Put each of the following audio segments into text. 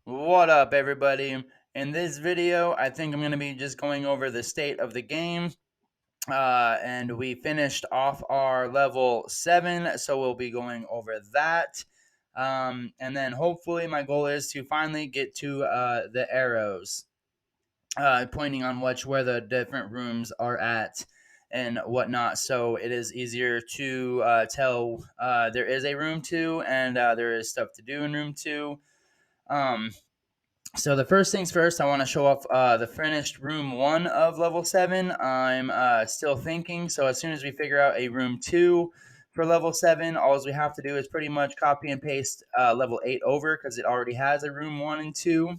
What up, everybody? In this video, I think I'm going to be just going over the state of the game. And we finished off our level 7, so we'll be going over that. And then hopefully, my goal is to finally get to the arrows, pointing on where the different rooms are at and whatnot. So it is easier to tell there is a room 2 and there is stuff to do in room 2. Um, so the first things first, I want to show off the finished room 1 of level 7. I'm still thinking, so as soon as we figure out a room 2 for level 7, all we have to do is pretty much copy and paste level 8 over, because it already has a room 1 and 2,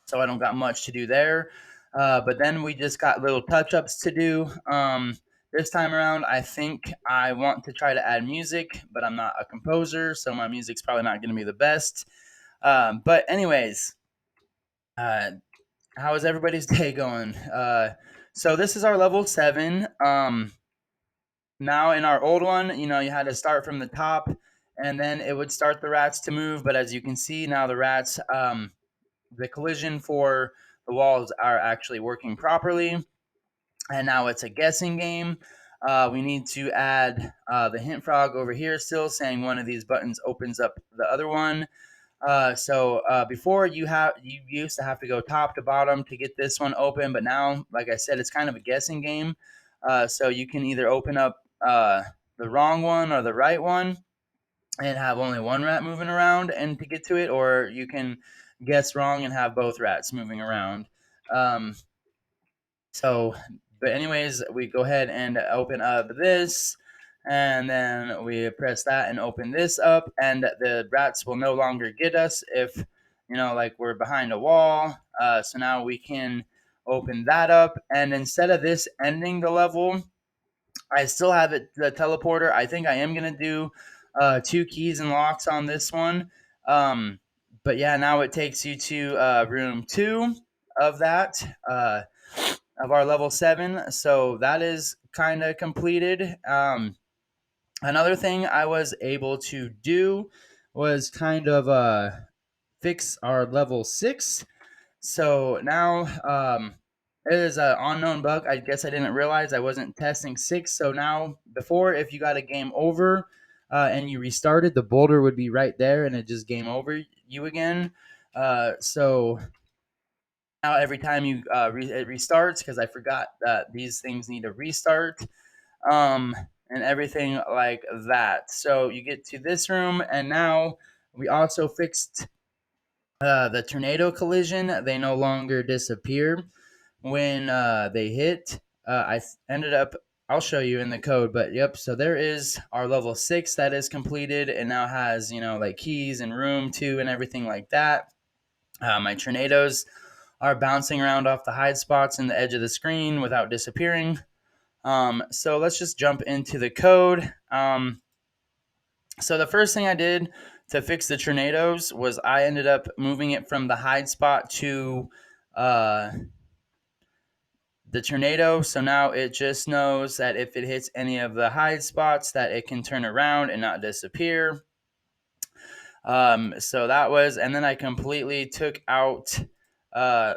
so I don't got much to do there. But then we just got little touch-ups to do. This time around, I think I want to try to add music, but I'm not a composer, so my music's probably not going to be the best. But anyways, uh, how is everybody's day going? So this is our level 7. Now in our old one, you had to start from the top, and then it would start the rats to move. But as you can see now, the rats, the collision for the walls are actually working properly, and now it's a guessing game. We need to add the hint frog over here, still saying one of these buttons opens up the other one. So before you used to have to go top to bottom to get this one open, but now, like I said, it's kind of a guessing game. So you can either open up the wrong one or the right one and have only one rat moving around and to get to it, or you can guess wrong and have both rats moving around. Um, so, but anyways, we go ahead and open up this, and then we press that and open this up, and the rats will no longer get us if, like we're behind a wall. So now we can open that up, and instead of this ending the level, I still have it, the teleporter. I think I am gonna do 2 keys and locks on this one. But yeah, now it takes you to room 2 of that. Of our level 7. So that is kind of completed. Another thing I was able to do was kind of fix our level 6. So now it is an unknown bug. I guess I didn't realize I wasn't testing 6. So now, before, if you got a game over and you restarted, the boulder would be right there and it just game over you again. So now every time it restarts, because I forgot that these things need to restart, um, and everything like that. So you get to this room, and now we also fixed the tornado collision. They no longer disappear when they hit. I ended up. I'll show you in the code, but yep. So there is our level 6 that is completed, and now has like keys and room 2 and everything like that. My tornadoes are bouncing around off the hide spots in the edge of the screen without disappearing. So let's just jump into the code. So the first thing I did to fix the tornadoes was I ended up moving it from the hide spot to uh, the tornado. So now it just knows that if it hits any of the hide spots, that it can turn around and not disappear. So that was, and then I completely took out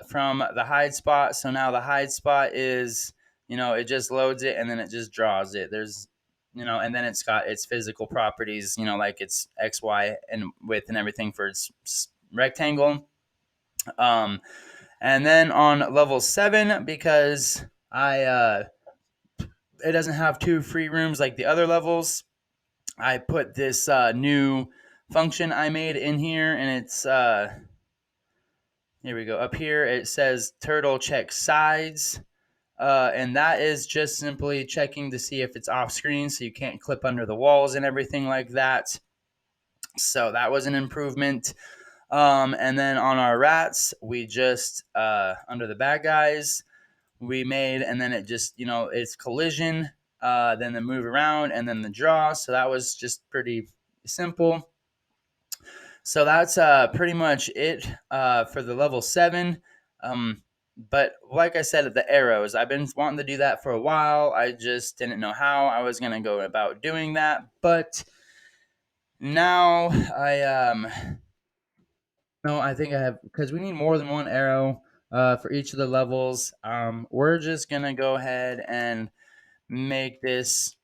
from the hide spot. So now the hide spot is, it just loads it and then it just draws it. There's, and then it's got its physical properties, like its X, Y, and width and everything for its rectangle. And then on level 7, because it doesn't have 2 free rooms like the other levels, I put this new function I made in here, and it's here we go. Up here it says turtle check sides, and that is just simply checking to see if it's off screen, so you can't clip under the walls and everything like that. So that was an improvement. And then on our rats, we just under the bad guys, we made, and then it just it's collision, then the move around, and then the draw. So that was just pretty simple. So that's pretty much it for the level 7. But like I said, the arrows, I've been wanting to do that for a while. I just didn't know how I was going to go about doing that. But now I No, I think I have, because we need more than one arrow for each of the levels. We're just gonna go ahead and make this.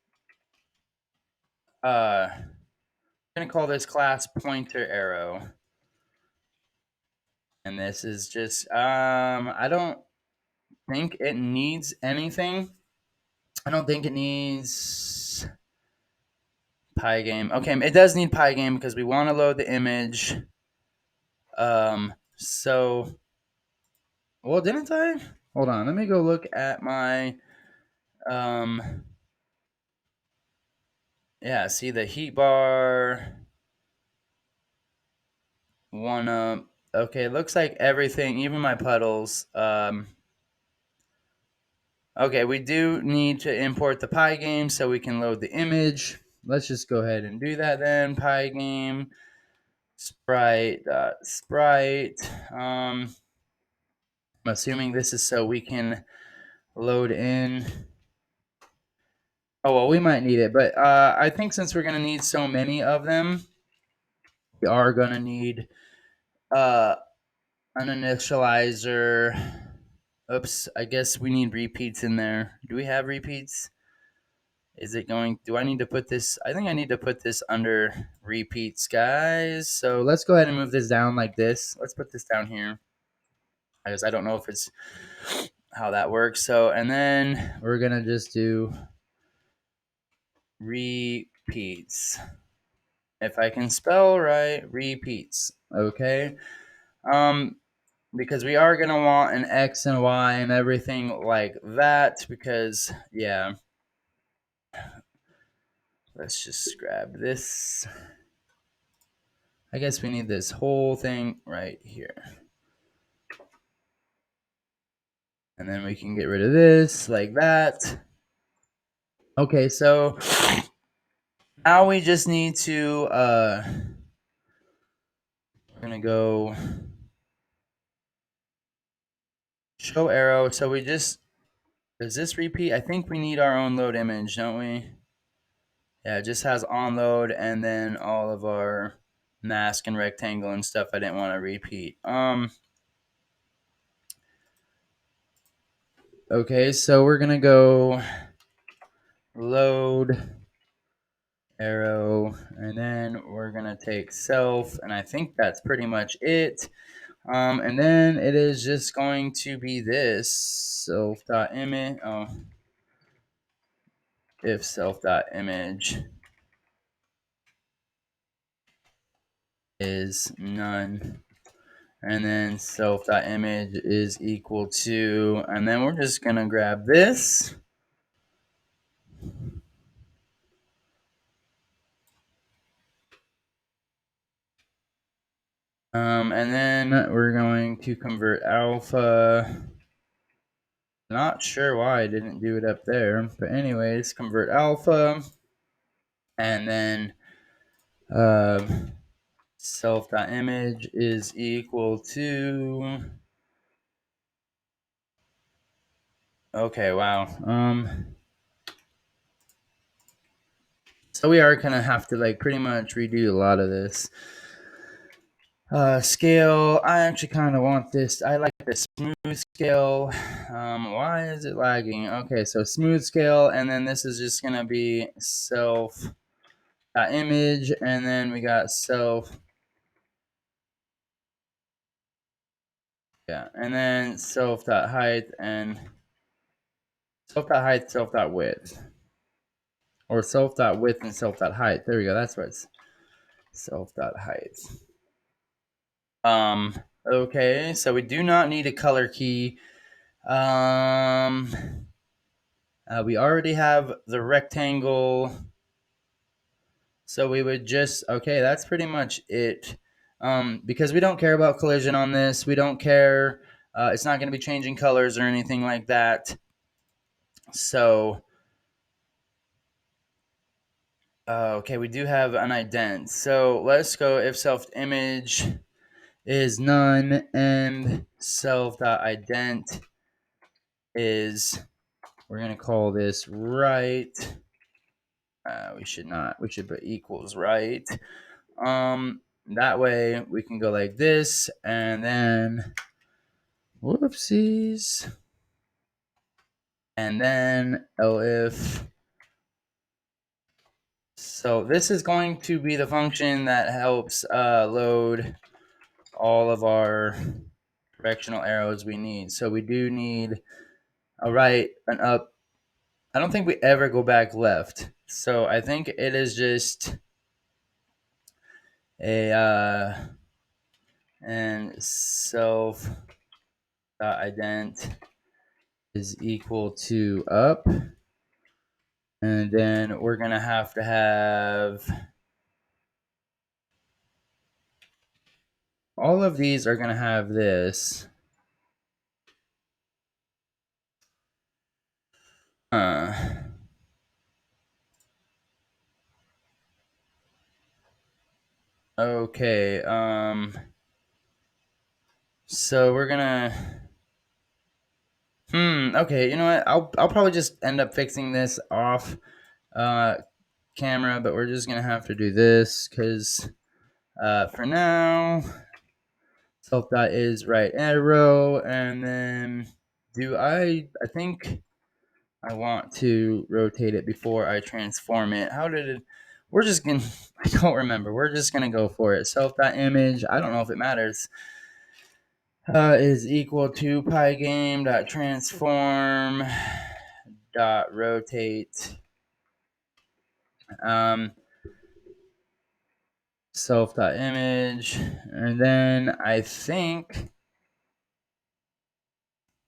I'm gonna call this class pointer arrow, and this is just. I don't think it needs anything. I don't think it needs Pygame. Okay, it does need Pygame because we want to load the image. So, well, didn't I? Hold on, let me go look at my, yeah, see the heat bar, one up. Okay, it looks like everything, even my puddles. Okay, we do need to import the Pygame so we can load the image. Let's just go ahead and do that then. Pygame sprite. I'm assuming this is so we can load in. Oh, well, we might need it, but I think since we're going to need so many of them, we are going to need uh, an initializer. Oops, I guess we need repeats in there. Do we have repeats? Is it going, do I need to put this? I think I need to put this under repeats, guys. So let's go ahead and move this down like this. Let's put this down here, because I don't know if it's how that works. So, and then we're going to just do repeats. If I can spell right, repeats. Okay. Um, because we are gonna want an X and Y and everything like that. Because yeah, let's just grab this. I guess we need this whole thing right here. And then we can get rid of this like that. Okay, so now we just need to we're gonna go show arrow. So we just, does this repeat? I think we need our own load image, don't we? Yeah, it just has on load and then all of our mask and rectangle and stuff I didn't want to repeat. Okay, so we're gonna go load arrow, and then we're gonna take self, and I think that's pretty much it. And then it is just going to be this self.image. Oh, if self.image is none, and then self.image is equal to, and then we're just gonna grab this. And then we're going to convert alpha. Not sure why I didn't do it up there, but anyways, convert alpha, and then uh, self.image is equal to, okay, wow. So we are gonna have to like pretty much redo a lot of this. Scale, I actually kind of want this. I like the smooth scale. Why is it lagging? Okay, so smooth scale, and then this is just gonna be self image, and then we got self, yeah, and then self height and self width, or self width and self height. There we go. That's what it's self height. Okay, so we do not need a color key. We already have the rectangle, so we would just, okay, that's pretty much it. Because we don't care about collision on this. We don't care. It's not going to be changing colors or anything like that. So, okay, we do have an ident. So let's go if self image is none and self.ident is, we're going to call this right. We should not, we should put equals right. That way we can go like this, and then whoopsies. And then elif. So this is going to be the function that helps load all of our directional arrows we need. So we do need a right, an up. I don't think we ever go back left. So I think it is just a and self dot ident is equal to up. And then we're going to have all of these are going to have this. Okay. So we're gonna. Okay. You know what? I'll probably just end up fixing this off camera, but we're just gonna have to do this because for now, self dot is right arrow, and then I think I want to rotate it before I transform it. How did it? We're just gonna. I don't remember. We're just gonna go for it. Self dot image. I don't know if it matters. Is equal to pygame dot transform dot rotate self dot image, and then I think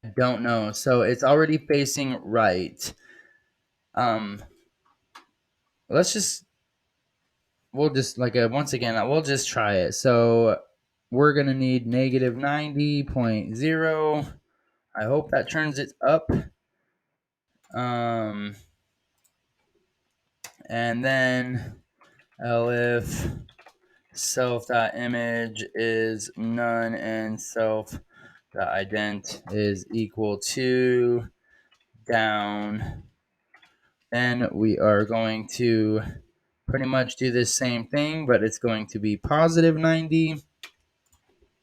I don't know. So it's already facing right. Let's just we'll just once again we'll just try it. So we're gonna need negative 90.0. I hope that turns it up. And then elif self.image is none and self.ident is equal to down. Then we are going to pretty much do this same thing, but it's going to be positive 90,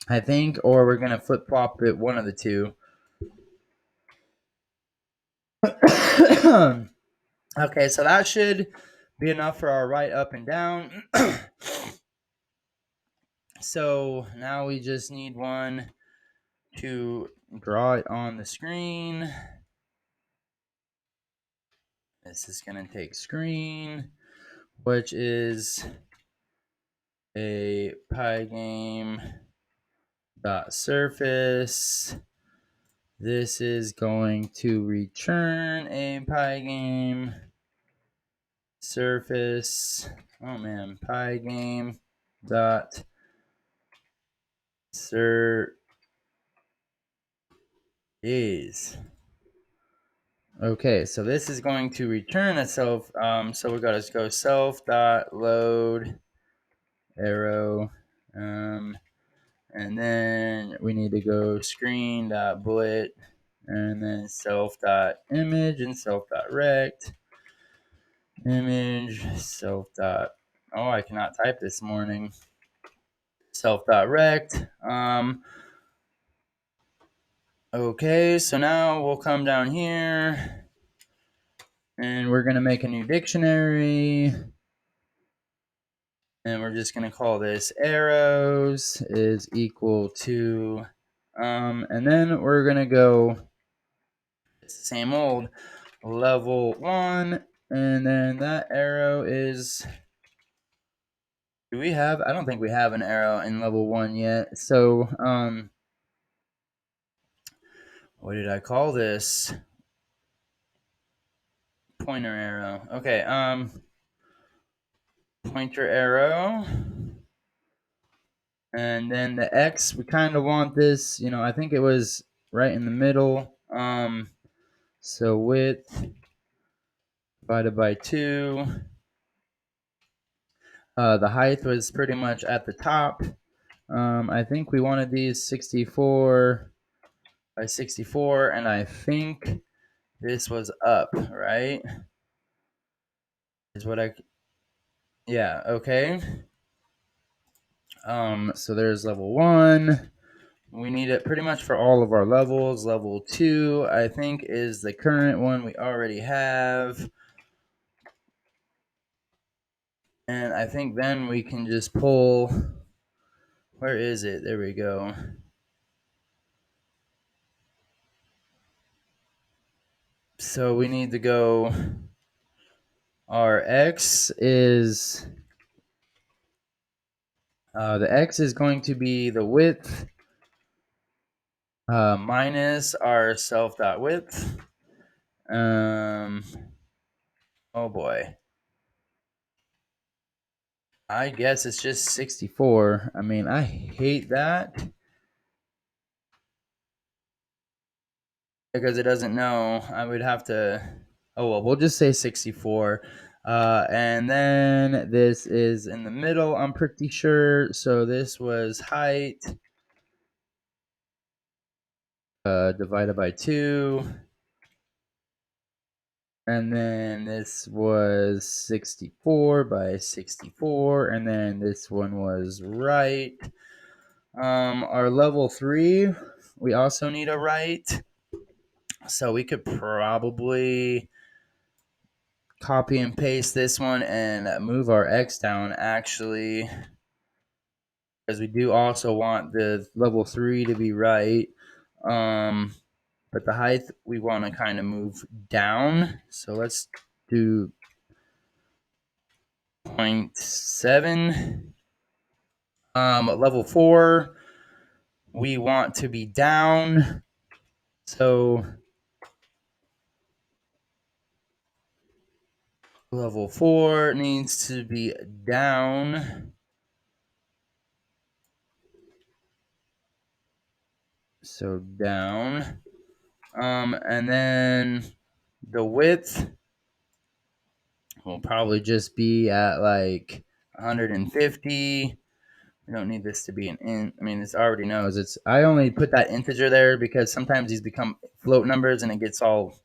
I think, or we're going to flip flop it, one of the two. Okay, so that should be enough for our right, up, and down. So now we just need one to draw it on the screen. This is going to take screen, which is a pygame dot surface. This is going to return a pygame surface. Oh man, pygame dot sur is okay. So this is going to return a self. So we got to go self dot load arrow. And then we need to go screen dot bullet, and then self dot image and self dot rect image self dot. Oh, I cannot type this morning. Self dot rect. Okay, so now we'll come down here and we're gonna make a new dictionary. And we're just going to call this arrows is equal to, and then we're going to go, it's the same old, level 1, and then that arrow is, do we have, I don't think we have an arrow in level 1 yet. So, what did I call this? Pointer arrow. Okay, pointer arrow. And then the X, we kind of want this, I think it was right in the middle. So width divided by 2. The height was pretty much at the top. I think we wanted these 64 by 64, and I think this was up, right? Is what yeah, okay. So there's level 1. We need it pretty much for all of our levels. Level 2, I think, is the current one we already have. And I think then we can just pull. Where is it? There we go. So we need to go. Our X is. The X is going to be the width minus our self.width. Oh boy. I guess it's just 64. I mean, I hate that because it doesn't know. I would have to. Oh well, we'll just say 64. And then this is in the middle, I'm pretty sure. So this was height divided by 2. And then this was 64 by 64. And then this one was right. Our level 3, we also need a right. So we could probably copy and paste this one and move our X down actually, because we do also want the level 3 to be right. But the height we want to kind of move down. So let's do 0.7. Level 4, we want to be down. So level 4 needs to be down. So down. And then the width will probably just be at like 150. We don't need this to be an int. I mean, this already knows it's. I only put that integer there because sometimes these become float numbers and it gets all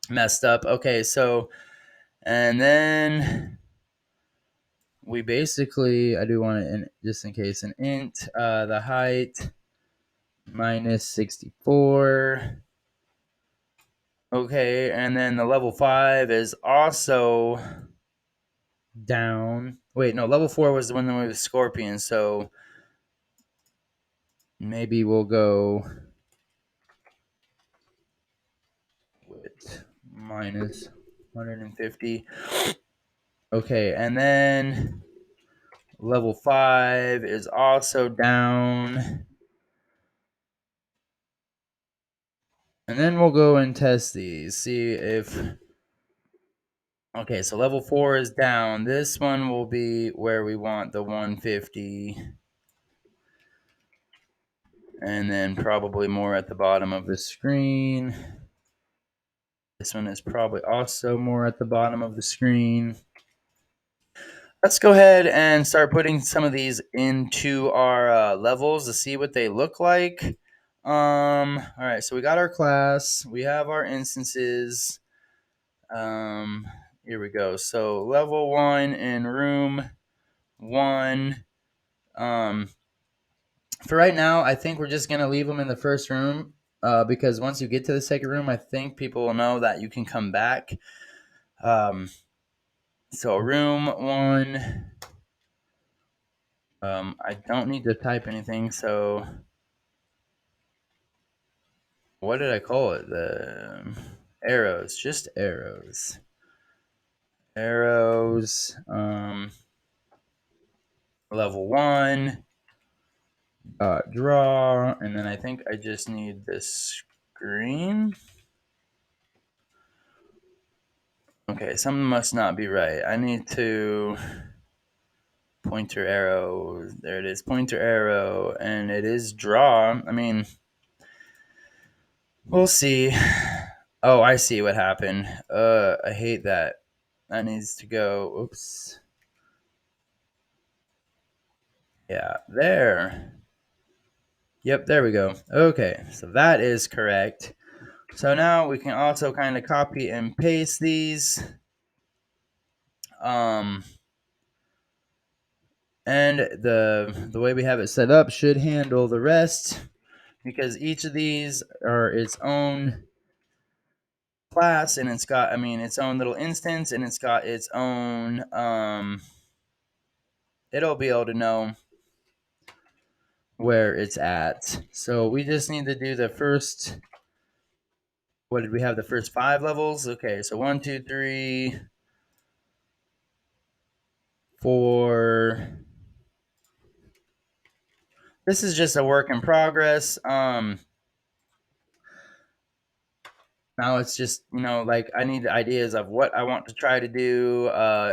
messed up. Okay, so and then we basically, I do want to, just in case, an int, the height minus 64. Okay, and then the level 5 is also down. Wait, no, level 4 was the one that was Scorpion, so maybe we'll go with minus 150. Okay, and then level 5 is also down. And then we'll go and test these, see if. Okay, so level 4 is down. This one will be where we want the 150. And then probably more at the bottom of the screen. This one is probably also more at the bottom of the screen. Let's go ahead and start putting some of these into our levels to see what they look like. All right, so we got our class. We have our instances. Here we go. So level 1 in room 1. For right now, I think we're just going to leave them in the first room because once you get to the second room, I think people will know that you can come back. So room 1, I don't need to type anything. So what did I call it? The arrows, just arrows. Arrows, level 1, draw, and then I think I just need this screen. Okay, something must not be right. I need to pointer arrow. There it is, pointer arrow, and it is draw. I mean, we'll see. Oh, I see what happened. I hate that. That needs to go. Oops. Yeah, there. Yep, there we go. Okay, so that is correct. So now we can also kind of copy and paste these. Um, And the way we have it set up should handle the rest, because each of these are its own class, and it's got, I mean, its own little instance, and it's got its own it'll be able to know where it's at. So we just need to do the first, what did we have, the first 5 levels? Okay, so 1, 2, 3, 4. This is just a work in progress. Now it's just, like, I need ideas of what I want to try to do,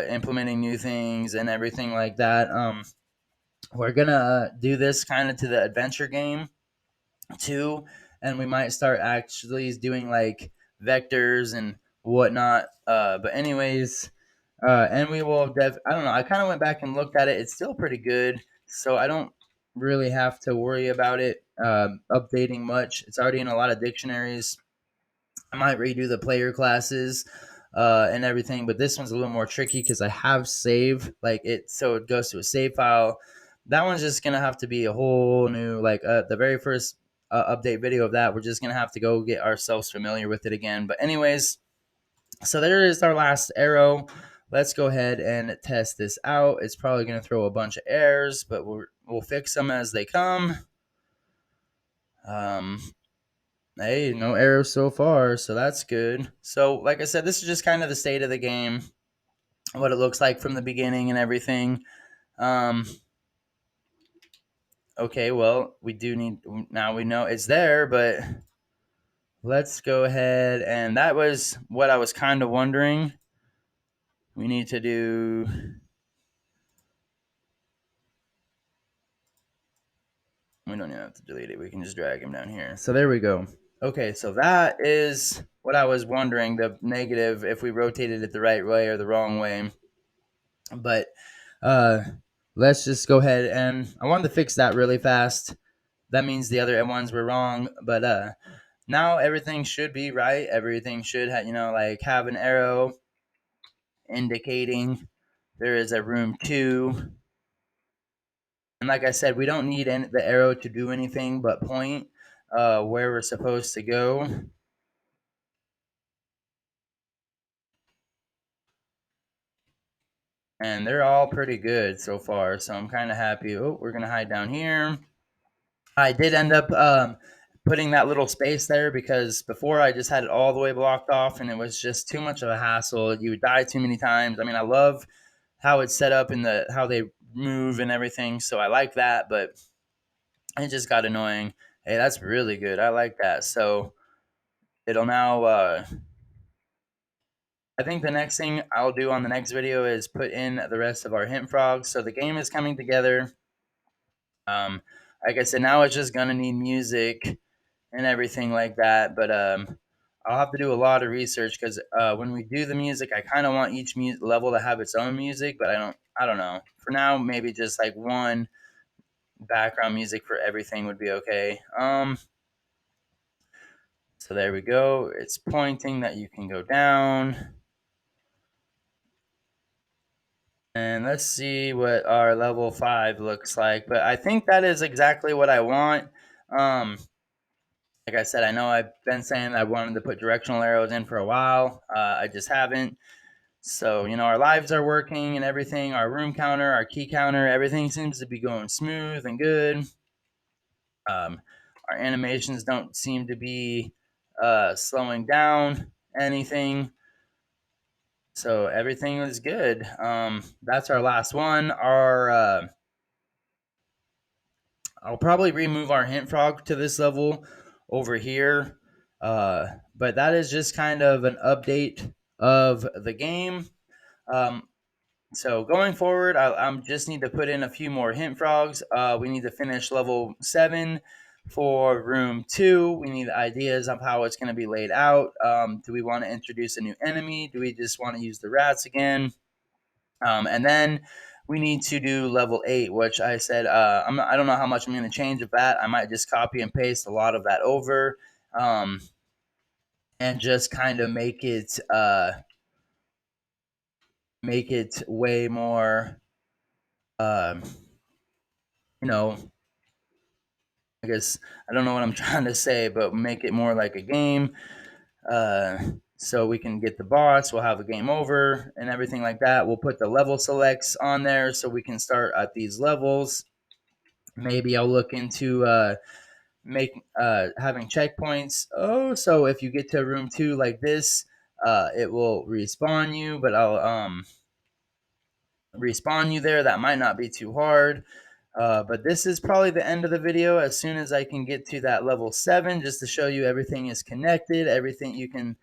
implementing new things and everything like that. We're gonna do this kind of to the adventure game too, and we might start actually doing like vectors and whatnot. But anyways, and we will I don't know, I kind of went back and looked at it. It's still pretty good, so I don't really have to worry about it updating much. It's already in a lot of dictionaries. I might redo the player classes and everything, but this one's a little more tricky because I have save like it, so it goes to a save file. That one's just gonna have to be a whole new, like, the very first update video of that. We're just gonna have to go get ourselves familiar with it again. But anyways, so there is our last arrow. Let's go ahead and test this out. It's probably gonna throw a bunch of errors, but we'll fix them as they come. Um, Hey, no errors so far, so that's good. So, like I said, this is just kind of the state of the game, what it looks like from the beginning and everything. Um, okay, well, we do need, now we know it's there, but let's go ahead, and that was what I was kind of wondering. We need to do, we don't even have to delete it. We can just drag him down here. So there we go. Okay, so that is what I was wondering, the negative, if we rotated it the right way or the wrong way. But uh, let's just go ahead, and I wanted to fix that really fast. That means the other ones were wrong, but now everything should be right. Everything should like have an arrow indicating there is a room 2. And like I said, we don't need the arrow to do anything but point where we're supposed to go. And they're all pretty good so far, so I'm kind of happy. Oh, we're gonna hide down here. I did end up putting that little space there because before I just had it all the way blocked off, and it was just too much of a hassle. You would die too many times. I mean, I love how it's set up and how they move and everything, so I like that, but it just got annoying. Hey, that's really good. I like that. So it'll now. I think the next thing I'll do on the next video is put in the rest of our hint frogs. So the game is coming together. Um, like I said, now it's just gonna need music and everything like that. But I'll have to do a lot of research because when we do the music, I kind of want each level to have its own music, but I don't know. For now, maybe just like one background music for everything would be okay. So there we go. It's pointing that you can go down. And let's see what our level 5 looks like. But I think that is exactly what I want. Um, like I said, I know I've been saying I wanted to put directional arrows in for a while. I just haven't. So, our lives are working and everything. Our room counter, our key counter, everything seems to be going smooth and good. Um, our animations don't seem to be slowing down anything. So everything is good. That's our last one. I'll probably remove our hint frog to this level over here. But that is just kind of an update of the game. Um, so going forward, I just need to put in a few more hint frogs. We need to finish level 7 for room 2. We need ideas of how it's going to be laid out. Do we want to introduce a new enemy? Do we just want to use the rats again? And then we need to do level 8, which I said I don't know how much I'm going to change of that. I might just copy and paste a lot of that over, um, and just kind of make it way more um, you know, I guess I don't know what I'm trying to say, but make it more like a game. Uh, so we can get the boss. We'll have a game over and everything like that. We'll put the level selects on there so we can start at these levels. Maybe I'll look into make having checkpoints. Oh, so if you get to room 2 like this, it will respawn you, but I'll respawn you there. That might not be too hard. But this is probably the end of the video. As soon as I can get to that level 7, just to show you everything is connected, everything you can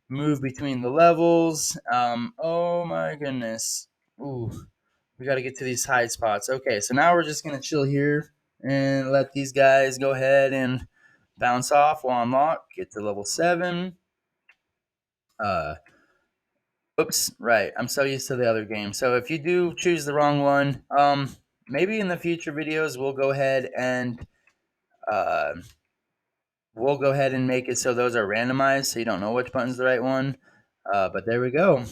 move between the levels. Oh my goodness. Ooh, we got to get to these hide spots. Okay, so now we're just going to chill here and let these guys go ahead and bounce off while I'm locked. Get to level 7. Uh, Oops, right. I'm so used to the other game. So if you do choose the wrong one, maybe in the future videos uh, we'll go ahead and make it so those are randomized, so you don't know which button's the right one. But there we go.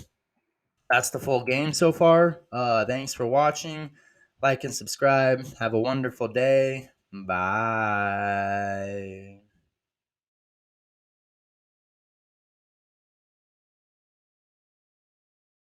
That's the full game so far. Thanks for watching. Like and subscribe. Have a wonderful day. Bye.